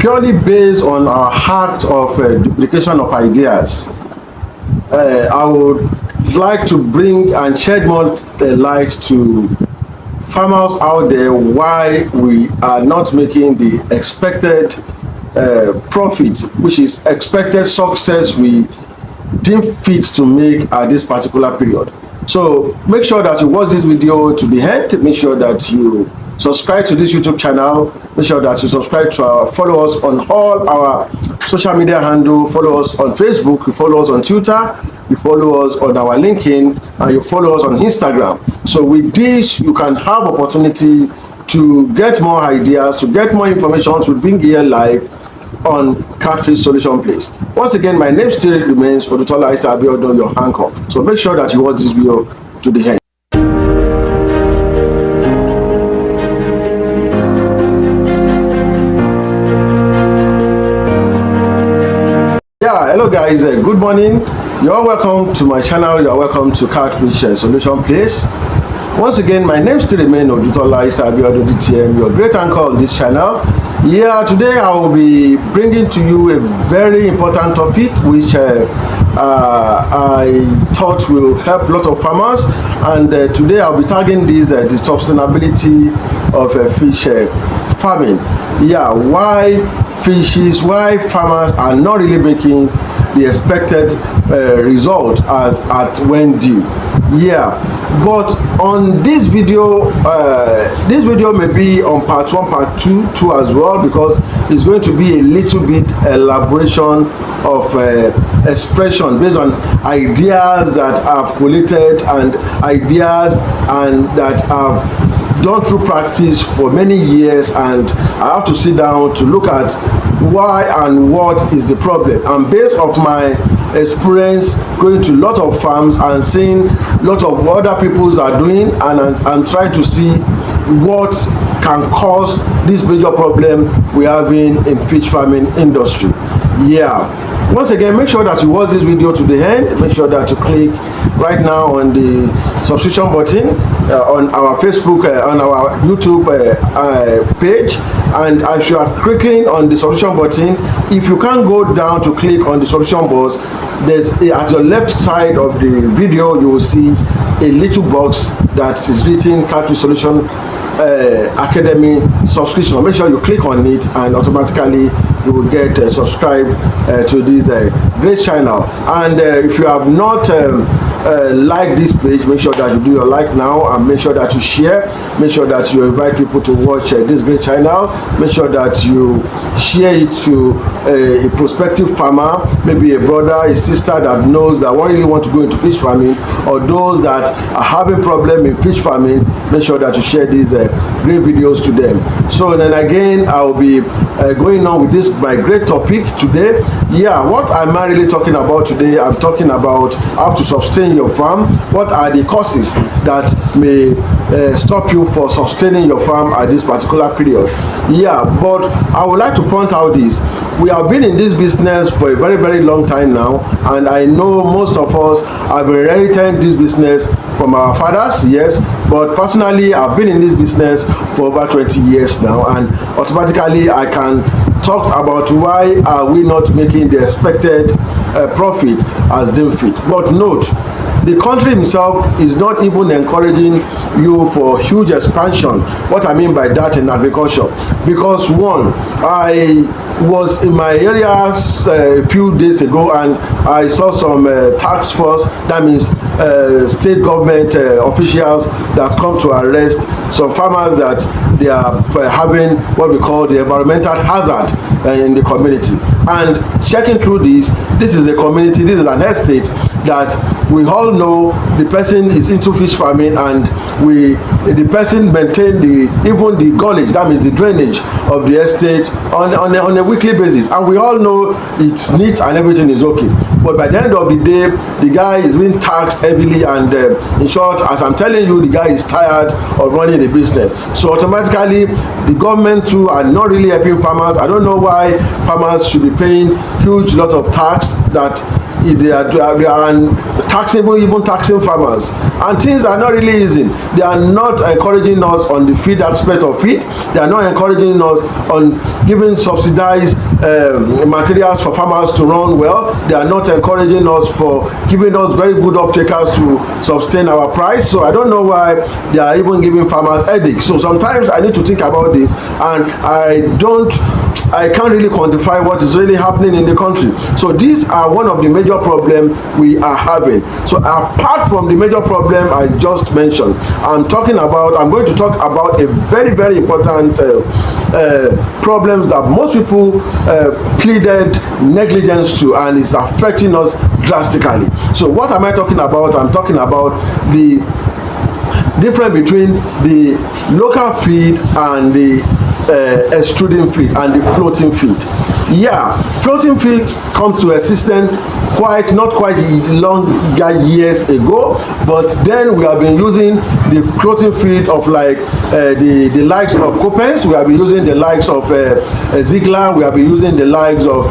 purely based on our act of duplication of ideas. I would like to bring and shed more light to farmers out there why we are not making the expected profit, which is expected success we deem fit to make at this particular period. So make sure that you watch this video to the end. Make sure that you subscribe to this YouTube channel. Make sure that you subscribe to follow us on all our social media handle. Follow us on Facebook, you follow us on Twitter, you follow us on our LinkedIn, and you follow us on Instagram. So with this, you can have opportunity to get more ideas, to get more information, to bring here live on Catfish Solution Place. Once again, my name still remains Odutola Isa Abiodun, your anchor. So make sure that you watch this video to the end. Yeah, hello guys, good morning. You're welcome to my channel. You're welcome to Catfish Solution Place. Once again, my name still remains Odutola Isa Abiodun DTM, your great anchor on this channel. Yeah, today I will be bringing to you a very important topic which I thought will help a lot of farmers, and today I'll be tagging this the sustainability of fish farming. Yeah, why farmers are not really making the expected result as at when due. Yeah, but on this video may be on part 1, part 2 as well, because it's going to be a little bit elaboration of expression based on ideas that I've collated and ideas and that I've done through practice for many years, and I have to sit down to look at why and what is the problem. And based off my experience going to a lot of farms and seeing a lot of other people's are doing, and I'm trying to see what can cause this major problem we're having in fish farming industry. Yeah, once again, make sure that you watch this video to the end. Make sure that you click right now on the subscription button on our Facebook, on our YouTube page, and as you are clicking on the subscription button, if you can't go down to click on the subscription box, there's at your left side of the video you will see a little box that is written Catfish Solution Academy subscription. Make sure you click on it, and automatically you will get subscribed to this great channel. And if you have not like this page, make sure that you do your like now, and make sure that you share. Make sure that you invite people to watch this great channel. Make sure that you share it to a prospective farmer, maybe a brother, a sister that knows that one really want to go into fish farming, or those that are having problem in fish farming. Make sure that you share these great videos to them. So then again, I will be going on with this my great topic today. Yeah, what am I really talking about today? I'm talking about how to sustain your farm. What are the causes that may stop you for sustaining your farm at this particular period? Yeah, but I would like to point out this. We have been in this business for a very, very long time now, and I know most of us have inherited this business from our fathers, yes, but personally I've been in this business for over 20 years now, and automatically I can talk about why are we not making the expected profit as deemed fit. But note, the country himself is not even encouraging you for huge expansion. What I mean by that in agriculture, because one, I was in my areas a few days ago, and I saw some task force, that means state government officials that come to arrest some farmers that they are having what we call the environmental hazard in the community. And checking through this is a community, this is an estate that we all know the person is into fish farming, and the person maintain even the gullet, that means the drainage of the estate on a weekly basis, and we all know it's neat and everything is okay. But by the end of the day, the guy is being taxed heavily, and in short, as I'm telling you, the guy is tired of running the business. So automatically, the government too are not really helping farmers. I don't know why farmers should be paying huge lot of tax that they are, and even taxing farmers, and things are not really easy. They are not encouraging us on the feed aspect of feed. They are not encouraging us on giving subsidized materials for farmers to run well. They are not encouraging us for giving us very good off-takers to sustain our price. So I don't know why they are even giving farmers headaches. So sometimes I need to think about this, and I can't really quantify what is really happening in the country. So these are one of the major problems we are having. So apart from the major problem I just mentioned, I'm going to talk about a very, very important problems that most people pleaded negligence to, and it's affecting us drastically. So what am I talking about? I'm talking about the difference between the local feed and the extruding feed and the floating feed. Yeah, floating feed come to existence not quite longer years ago, but then we have been using the floating feed of like the likes of Copens. We have been using the likes of Ziegler. We have been using the likes of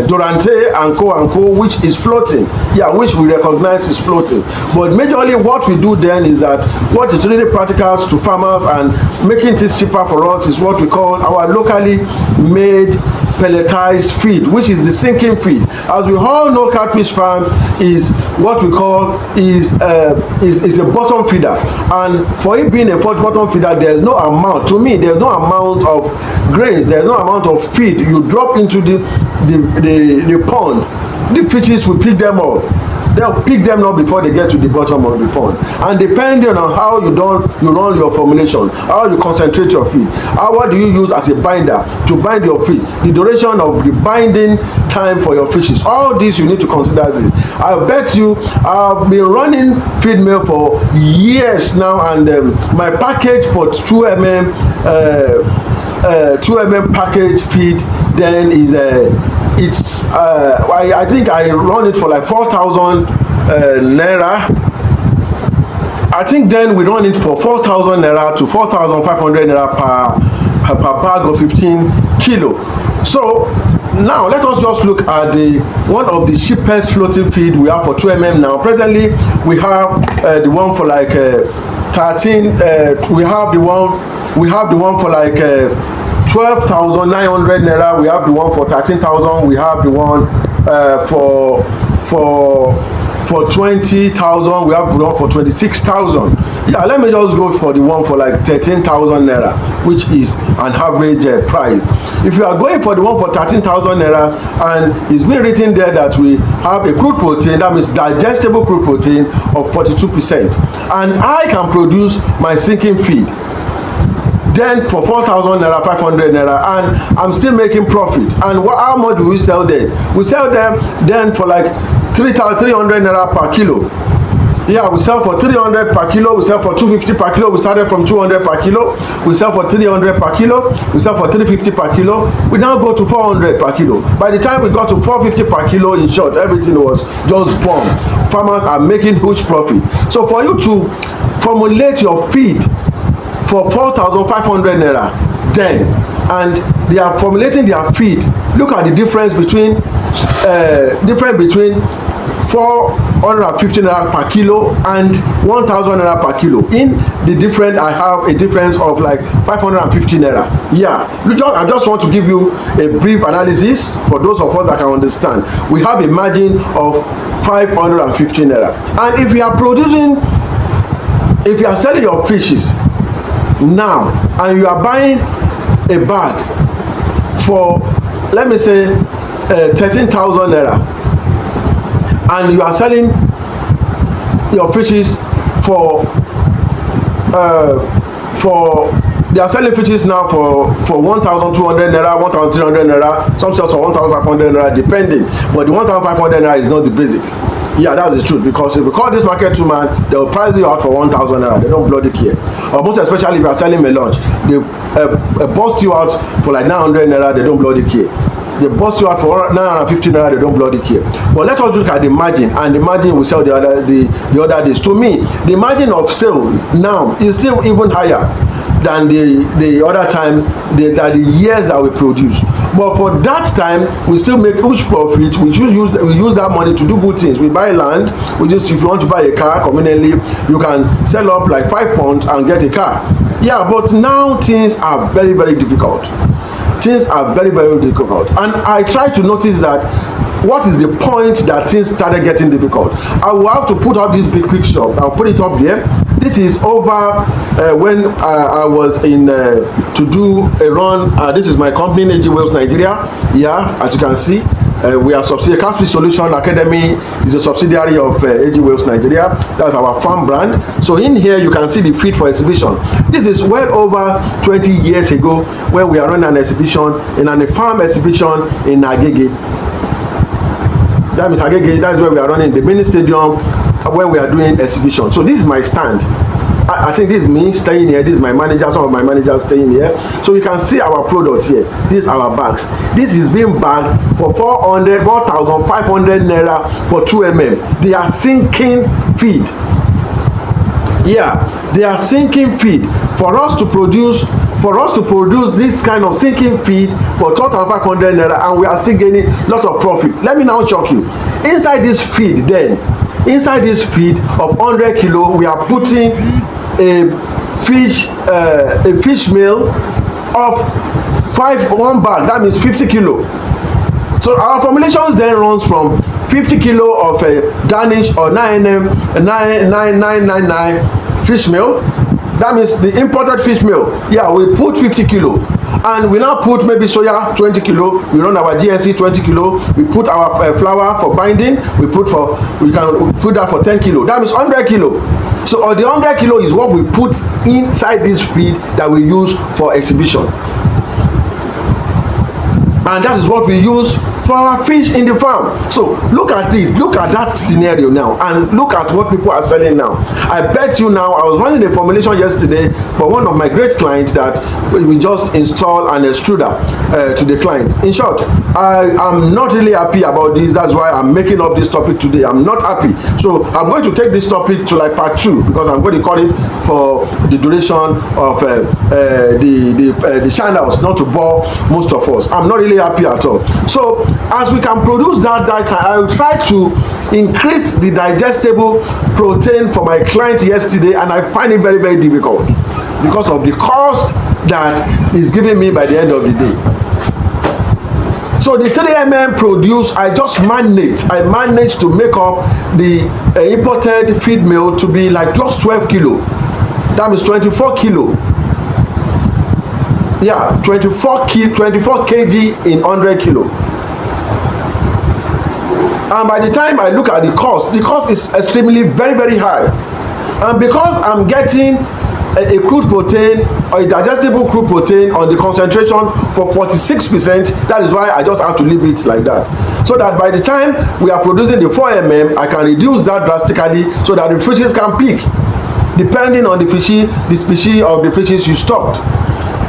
Durante and co, which is floating. Yeah, which we recognize is floating. But majorly what we do then is that what is really practical to farmers and making things cheaper for us is what we call our locally made pelletized feed, which is the sinking feed. As we all know, catfish farm is what we call is a bottom feeder, and for it being a bottom feeder, there's no amount, to me there's no amount of grains, there's no amount of feed you drop into the pond. The fishes will pick them up. They'll pick them up before they get to the bottom of the pond. And depending on how you run your formulation, how you concentrate your feed, what do you use as a binder to bind your feed, the duration of the binding time for your fishes, all this you need to consider this. I bet you I've been running feed mill for years now, and my package for 2mm 2mm package feed then is I think I run it for like 4,000 naira. I think then we run it for 4,000 naira to 4,500 naira per bag of 15 kilo. So now let us just look at one of the cheapest floating feed we have for 2mm now. Presently we have the one for like 13. We have the one for like 12,900 naira. We have the one for 13,000. We have the one for 20,000. We have the one for 26,000. Yeah, let me just go for the one for like 13,000 naira, which is an average price. If you are going for the one for 13,000 naira, and it's been written there that we have a crude protein, that means digestible crude protein of 42%, and I can produce my sinking feed then for 4,000 naira, 500 naira, and I'm still making profit. And how much do we sell them? We sell them then for like 300 naira per kilo. Yeah, we sell for 300 per kilo, we sell for 250 per kilo. We started from 200 per kilo, we sell for 300 per kilo, we sell for 350 per kilo. We now go to 400 per kilo. By the time we got to 450 per kilo, in short, everything was just bomb. Farmers are making huge profit. So for you to formulate your feed for 4,500 naira then, and they are formulating their feed, look at the difference between 450 naira per kilo and 1,000 naira per kilo. In the difference, I have a difference of like 550 naira. Yeah, I just want to give you a brief analysis for those of us that can understand. We have a margin of 550 naira, and if you are selling your fishes now and you are buying a bag for, let me say, 13,000 naira, and you are selling your fishes they are selling fishes now for 1,200 naira, 1,300 naira, some sell for 1,500 naira depending, but the 1,500 naira is not the basic. Yeah, that's the truth, because if you call this market two man, they will price you out for 1,000 naira. They don't bloody care. Or most especially if you are selling melange, they bust you out for like 900 naira. They don't bloody care. They bust you out for 950 naira. They don't bloody care. But let us look at the margin, and the margin we sell the other days. To me, the margin of sale now is still even higher. than the other time, the years that we produce. But for that time, we still make huge profit. We use that money to do good things. We buy land. If you want to buy a car conveniently, you can sell up like 5 pounds and get a car. Yeah, but now things are very, very difficult. Things are very, very difficult. And I try to notice that what is the point that things started getting difficult. I will have to put up this big picture. I'll put it up there. This is over when I was in to do a run. This is my company, AG Wales Nigeria. Yeah, as you can see, we are subsidiary. Carefree Solution Academy is a subsidiary of AG Wales Nigeria. That's our farm brand. So in here you can see the feed for exhibition. This is well over 20 years ago when we are running an exhibition in a farm exhibition in Agege. That means Agege, that's where we are running the mini stadium when we are doing exhibition. So this is my stand. I think this is me staying here. This is my manager, some of my managers staying here. So you can see our products here. These are our bags. This is being bagged for 4,500 naira for 2 mm. They are sinking feed. Yeah, they are sinking feed. For us to produce this kind of sinking feed for 4,500 naira, and we are still gaining lot of profit. Let me now shock you. Inside this feed of 100 kilo, we are putting a fish meal of 1 bag. That means 50 kilo. So our formulations then runs from 50 kilo of Danish or 9999 fish meal. That means the imported fish meal. Yeah, we put 50 kilo. And we now put maybe soya 20 kilo. We run our GNC 20 kilo. We put our flour for binding. We can put that for 10 kilo. That means 100 kilo. So the 100 kilo is what we put inside this feed that we use for exhibition. And that is what we use for our fish in the farm. So look at this, look at that scenario now, and look at what people are selling now. I bet you now, I was running a formulation yesterday for one of my great clients that we just install an extruder to the client. In short, I am not really happy about this. That's why I'm making up this topic today. I'm not happy. So I'm going to take this topic to like part 2, because I'm going to call it for the duration of the channels, not to bore most of us. I'm not really happy at all. So as we can produce that data, I will try to increase the digestible protein for my client yesterday, and I find it very, very difficult because of the cost that is giving me by the end of the day. So the 3 mm produce, I managed to make up the imported feed meal to be like just 12 kilo. That means 24 kilo. Yeah, 24 kg in 100 kilo. And by the time I look at the cost is extremely very, very high. And because I'm getting a crude protein or a digestible crude protein on the concentration for 46%, that is why I just have to leave it like that. So that by the time we are producing the 4 mm, I can reduce that drastically so that the fishes can peak, depending on the species of the fishes you stocked,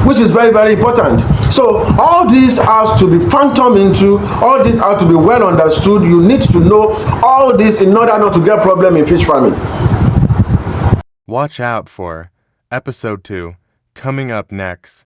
which is very, very important. So all this has to be phantom into, all this has to be well understood. You need to know all this in order not to get problem in fish farming. Watch out for episode 2 coming up next.